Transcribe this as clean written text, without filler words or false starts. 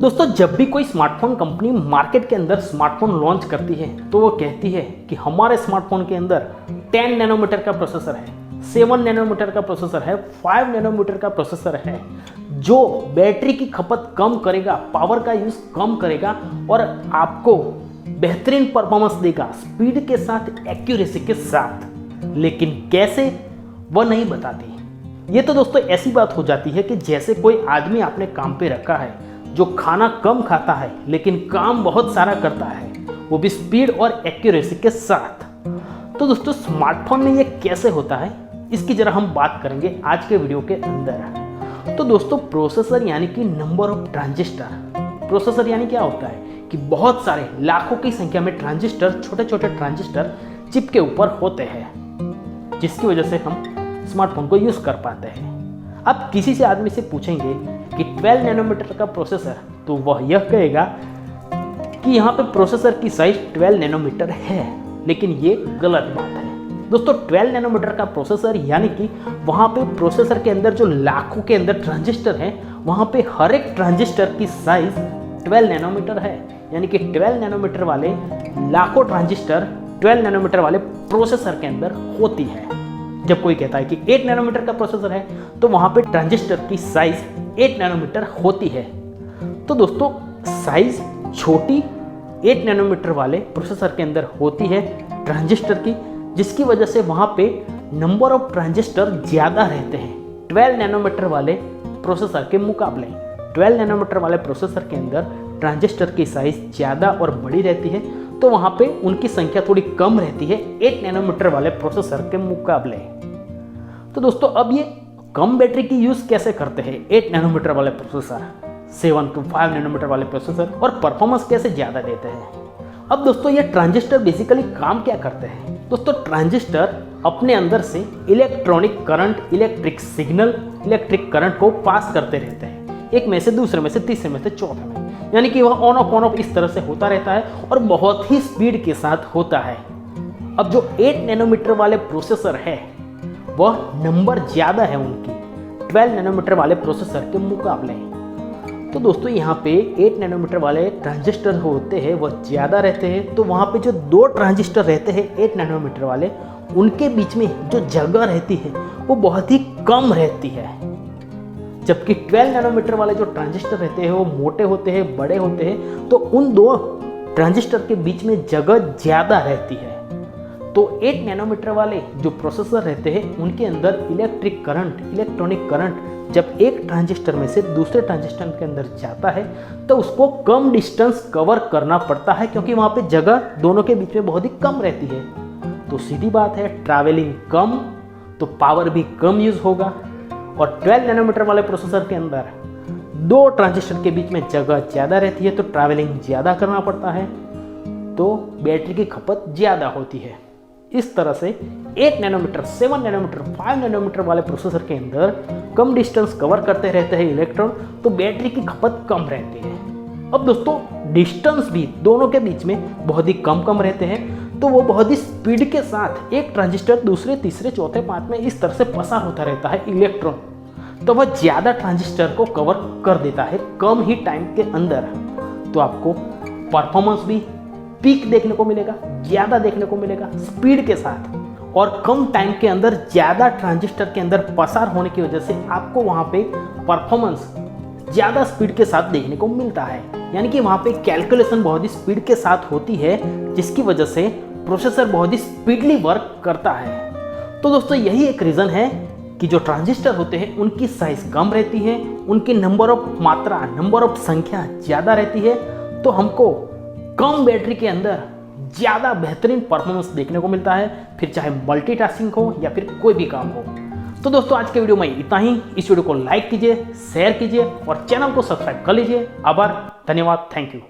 दोस्तों, जब भी कोई स्मार्टफोन कंपनी मार्केट के अंदर स्मार्टफोन लॉन्च करती है तो वो कहती है कि हमारे स्मार्टफोन के अंदर 10 नैनोमीटर का प्रोसेसर है, 7 नैनोमीटर का प्रोसेसर है, 5 नैनोमीटर का प्रोसेसर है, जो बैटरी की खपत कम करेगा, पावर का यूज़ कम करेगा और आपको बेहतरीन परफॉर्मेंस देगा, स्पीड के साथ, एक्यूरेसी के साथ। लेकिन कैसे, वह नहीं बताती। ये तो दोस्तों ऐसी बात हो जाती है कि जैसे कोई आदमी आपने काम पे रखा है जो खाना कम खाता है लेकिन काम बहुत सारा करता है, वो भी स्पीड और एक्यूरेसी के साथ। तो दोस्तों, स्मार्टफोन में ये कैसे होता है, इसकी जरा हम बात करेंगे आज के वीडियो के अंदर। तो दोस्तों, प्रोसेसर यानी कि नंबर ऑफ ट्रांजिस्टर। प्रोसेसर यानी क्या होता है कि बहुत सारे लाखों की संख्या में ट्रांजिस्टर, छोटे छोटे ट्रांजिस्टर चिप के ऊपर होते हैं, जिसकी वजह से हम स्मार्टफोन को यूज़ कर पाते हैं। अब किसी से आदमी से पूछेंगे कि 12 नैनोमीटर का प्रोसेसर, तो वह यह कहेगा कि यहाँ पे प्रोसेसर की साइज 12 नैनोमीटर है, लेकिन ये गलत बात है। दोस्तों, 12 नैनोमीटर का प्रोसेसर यानी कि वहाँ पे प्रोसेसर के अंदर जो लाखों के अंदर ट्रांजिस्टर हैं, वहाँ पे हर एक ट्रांजिस्टर की साइज 12 नैनोमीटर है। यानी कि 12 नैनोमीटर वाले लाखों ट्रांजिस्टर 12 नैनोमीटर वाले प्रोसेसर के अंदर होती है। जब कोई कहता है कि 8 नैनोमीटर का प्रोसेसर है, तो वहाँ पे ट्रांजिस्टर की साइज 8 नैनोमीटर होती है। तो दोस्तों, साइज छोटी 8 नैनोमीटर वाले प्रोसेसर के अंदर होती है ट्रांजिस्टर की, जिसकी वजह से वहाँ पे नंबर ऑफ ट्रांजिस्टर ज़्यादा रहते हैं 12 नैनोमीटर वाले प्रोसेसर के मुकाबले। 12 नैनोमीटर वाले प्रोसेसर के अंदर ट्रांजिस्टर की साइज ज़्यादा और बड़ी रहती है, तो वहाँ पे उनकी संख्या थोड़ी कम रहती है 8 नैनोमीटर वाले प्रोसेसर के मुकाबले। तो दोस्तों, अब ये कम बैटरी की यूज़ कैसे करते हैं 8 नैनोमीटर वाले प्रोसेसर, 7 to 5 नैनोमीटर वाले प्रोसेसर, और परफॉर्मेंस कैसे ज़्यादा देते हैं। अब दोस्तों, ये ट्रांजिस्टर बेसिकली काम क्या करते हैं। दोस्तों, ट्रांजिस्टर अपने अंदर से electronic current, electric signal, electric current को पास करते रहते हैं, एक में से दूसरे में से तीसरे में से चौथे में। यानी कि वह ऑन ऑफ इस तरह से होता रहता है और बहुत ही स्पीड के साथ होता है। अब जो 8 नैनोमीटर वाले प्रोसेसर है, वह नंबर ज़्यादा है उनकी 12 नैनोमीटर वाले प्रोसेसर के मुकाबले। तो दोस्तों, यहाँ पे 8 नैनोमीटर वाले ट्रांजिस्टर होते हैं, वह ज़्यादा रहते हैं। तो वहाँ पे जो 2 ट्रांजिस्टर रहते हैं 8 नैनोमीटर वाले, उनके बीच में जो जगह रहती है वो बहुत ही कम रहती है। जबकि 12 नैनोमीटर वाले जो ट्रांजिस्टर रहते हैं वो मोटे होते हैं, बड़े होते हैं, तो उन 2 ट्रांजिस्टर के बीच में जगह ज़्यादा रहती है। तो 8 नैनोमीटर वाले जो प्रोसेसर रहते हैं, उनके अंदर इलेक्ट्रिक करंट, इलेक्ट्रॉनिक करंट जब एक ट्रांजिस्टर में से दूसरे ट्रांजिस्टर के अंदर जाता है, तो उसको कम डिस्टेंस कवर करना पड़ता है, क्योंकि वहाँ पे जगह दोनों के बीच में बहुत ही कम रहती है। तो सीधी बात है, ट्रैवलिंग कम तो पावर भी कम यूज़ होगा। और 12 नैनोमीटर वाले प्रोसेसर के अंदर 2 ट्रांजिस्टर के बीच में जगह ज़्यादा रहती है, तो ट्रैवलिंग ज़्यादा करना पड़ता है, तो बैटरी की खपत ज़्यादा होती है। इस तरह से 8 नैनोमीटर, 7 नैनोमीटर, 5 नैनोमीटर वाले प्रोसेसर के अंदर कम डिस्टेंस कवर करते रहते हैं इलेक्ट्रॉन, तो बैटरी की खपत कम रहती है। अब दोस्तों, डिस्टेंस भी दोनों के बीच में बहुत ही कम रहते हैं, तो वो बहुत ही स्पीड के साथ एक ट्रांजिस्टर दूसरे, तीसरे, चौथे, 5 में इस तरह से पसार होता रहता है इलेक्ट्रॉन, तो वह ज़्यादा ट्रांजिस्टर को कवर कर देता है कम ही टाइम के अंदर। तो आपको परफॉर्मेंस भी पीक देखने को मिलेगा, ज़्यादा देखने को मिलेगा स्पीड के साथ, और कम टाइम के अंदर ज़्यादा ट्रांजिस्टर के अंदर पसार होने की वजह से आपको वहाँ पे परफॉर्मेंस ज़्यादा स्पीड के साथ देखने को मिलता है। यानी कि वहाँ पे कैलकुलेशन बहुत ही स्पीड के साथ होती है, जिसकी वजह से प्रोसेसर बहुत ही स्पीडली वर्क करता है। तो दोस्तों, यही एक रीज़न है कि जो ट्रांजिस्टर होते हैं उनकी साइज कम रहती है, उनकी नंबर ऑफ संख्या ज़्यादा रहती है, तो हमको कम बैटरी के अंदर ज़्यादा बेहतरीन परफॉर्मेंस देखने को मिलता है, फिर चाहे मल्टीटास्किंग हो या फिर कोई भी काम हो। तो दोस्तों, आज के वीडियो में इतना ही। इस वीडियो को लाइक कीजिए, शेयर कीजिए और चैनल को सब्सक्राइब कर लीजिए। आभार, धन्यवाद, थैंक यू।